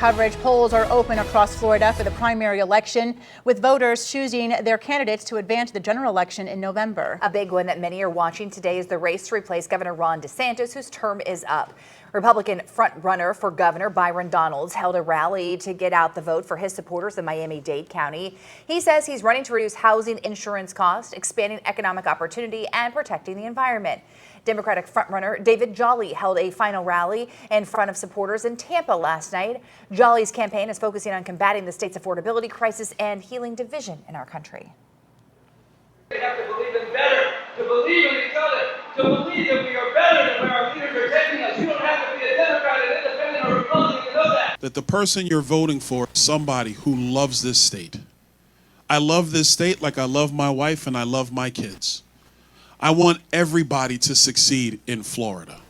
coverage. Polls are open across Florida for the primary election, with voters choosing their candidates to advance the general election in November. A big one that many are watching today is the race to replace Governor Ron DeSantis, whose term is up. Republican frontrunner for governor Byron Donalds held a rally to get out the vote for his supporters in Miami-Dade County. He says he's running to reduce housing insurance costs, expanding economic opportunity, and protecting the environment. Democratic frontrunner David Jolly held a final rally in front of supporters in Tampa last night. Jolly's campaign is focusing on combating the state's affordability crisis and healing division in our country. We have to believe in better, to believe in each other, to believe that we are better than where our leaders are taking us. You don't have to be a Democrat, an independent, or Republican to know that. That the person you're voting for is somebody who loves this state. I love this state like I love my wife and I love my kids. I want everybody to succeed in Florida.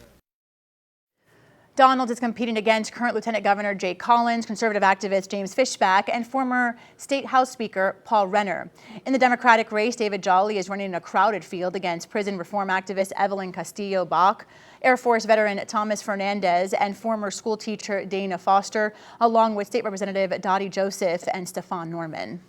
Donald is competing against current Lieutenant Governor Jay Collins, conservative activist James Fishback, and former State House Speaker Paul Renner. In the Democratic race, David Jolly is running in a crowded field against prison reform activist Evelyn Castillo-Bach, Air Force veteran Thomas Fernandez, and former school teacher Dana Foster, along with State Representative Dottie Joseph and Stefan Norman.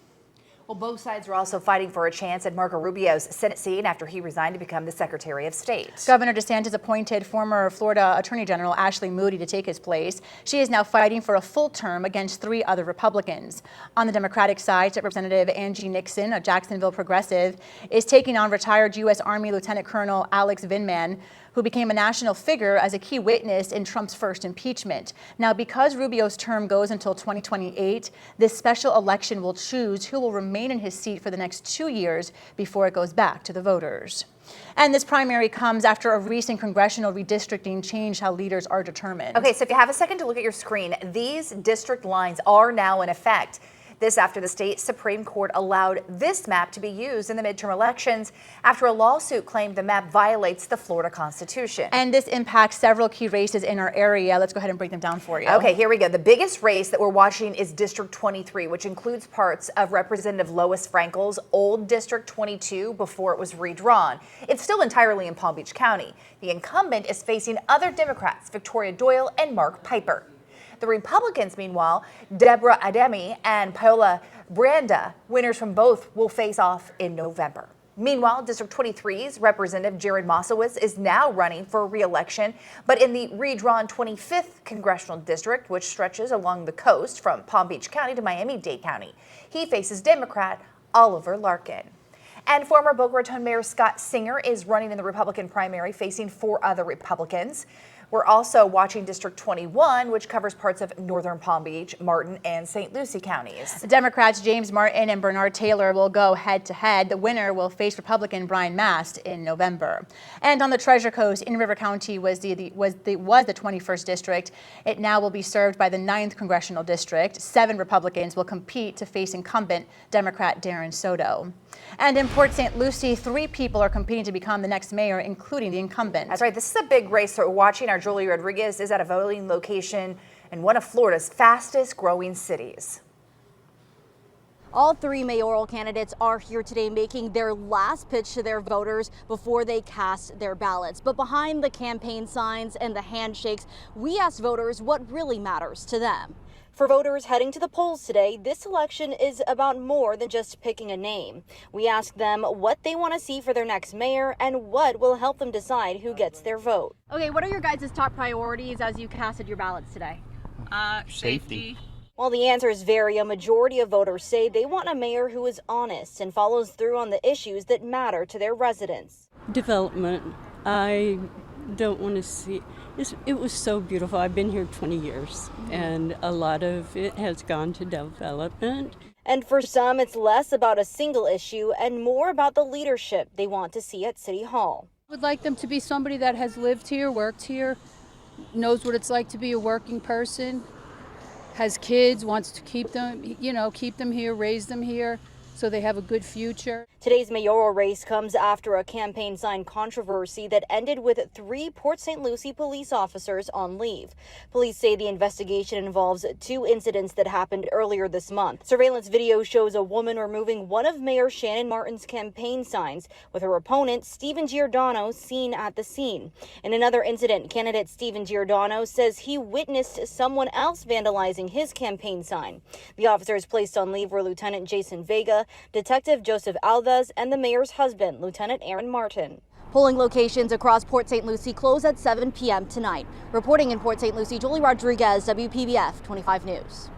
Well, both sides are also fighting for a chance at Marco Rubio's Senate seat after he resigned to become the Secretary of State. Governor DeSantis appointed former Florida Attorney General Ashley Moody to take his place. She is now fighting for a full term against 3 other Republicans. On the Democratic side, State Representative Angie Nixon, a Jacksonville progressive, is taking on retired U.S. Army Lieutenant Colonel Alex Vindman, who became a national figure as a key witness in Trump's first impeachment. Now, because Rubio's term goes until 2028, this special election will choose who will remain in his seat for the next 2 years before it goes back to the voters. And this primary comes after a recent congressional redistricting changed how leaders are determined. Okay, so if you have a second to look at your screen, these district lines are now in effect. This after the state Supreme Court allowed this map to be used in the midterm elections after a lawsuit claimed the map violates the Florida Constitution. And this impacts several key races in our area. Let's go ahead and break them down for you. Okay, here we go. The biggest race that we're watching is District 23, which includes parts of Representative Lois Frankel's old District 22 before it was redrawn. It's still entirely in Palm Beach County. The incumbent is facing other Democrats, Victoria Doyle and Mark Piper. The Republicans, meanwhile, Deborah Ademi and Paola Branda, winners from both, will face off in November. Meanwhile, District 23's Representative Jared Moskowitz is now running for re-election, but in the redrawn 25th Congressional District, which stretches along the coast from Palm Beach County to Miami-Dade County, he faces Democrat Oliver Larkin. And former Boca Raton Mayor Scott Singer is running in the Republican primary, facing 4 other Republicans. We're also watching District 21, which covers parts of northern Palm Beach, Martin, and St. Lucie counties. Democrats James Martin and Bernard Taylor will go head-to-head. The winner will face Republican Brian Mast in November. And on the Treasure Coast, in River County was the 21st district. It now will be served by the 9th Congressional District. 7 Republicans will compete to face incumbent Democrat Darren Soto. And in Port St. Lucie, 3 people are competing to become the next mayor, including the incumbent. That's right. This is a big race that we're watching. Our Julie Rodriguez is at a voting location in one of Florida's fastest growing cities. All 3 mayoral candidates are here today making their last pitch to their voters before they cast their ballots. But behind the campaign signs and the handshakes, we asked voters what really matters to them. For voters heading to the polls today, this election is about more than just picking a name. We asked them what they want to see for their next mayor and what will help them decide who gets their vote. Okay, what are your guys' top priorities as you casted your ballots today? Safety. While the answers vary, a majority of voters say they want a mayor who is honest and follows through on the issues that matter to their residents. Development. I don't want to see. It was so beautiful. I've been here 20 years, and a lot of it has gone to development. And for some, it's less about a single issue and more about the leadership they want to see at City Hall. I would like them to be somebody that has lived here, worked here, knows what it's like to be a working person, has kids, wants to keep them, keep them here, raise them here, so they have a good future. Today's mayoral race comes after a campaign sign controversy that ended with 3 Port St. Lucie police officers on leave. Police say the investigation involves 2 incidents that happened earlier this month. Surveillance video shows a woman removing one of Mayor Shannon Martin's campaign signs, with her opponent, Stephen Giordano, seen at the scene. In another incident, candidate Stephen Giordano says he witnessed someone else vandalizing his campaign sign. The officers placed on leave were Lieutenant Jason Vega, Detective Joseph Alves, and the mayor's husband, Lieutenant Aaron Martin. Polling locations across Port St. Lucie close at 7 p.m. tonight. Reporting in Port St. Lucie, Julie Rodriguez, WPBF 25 News.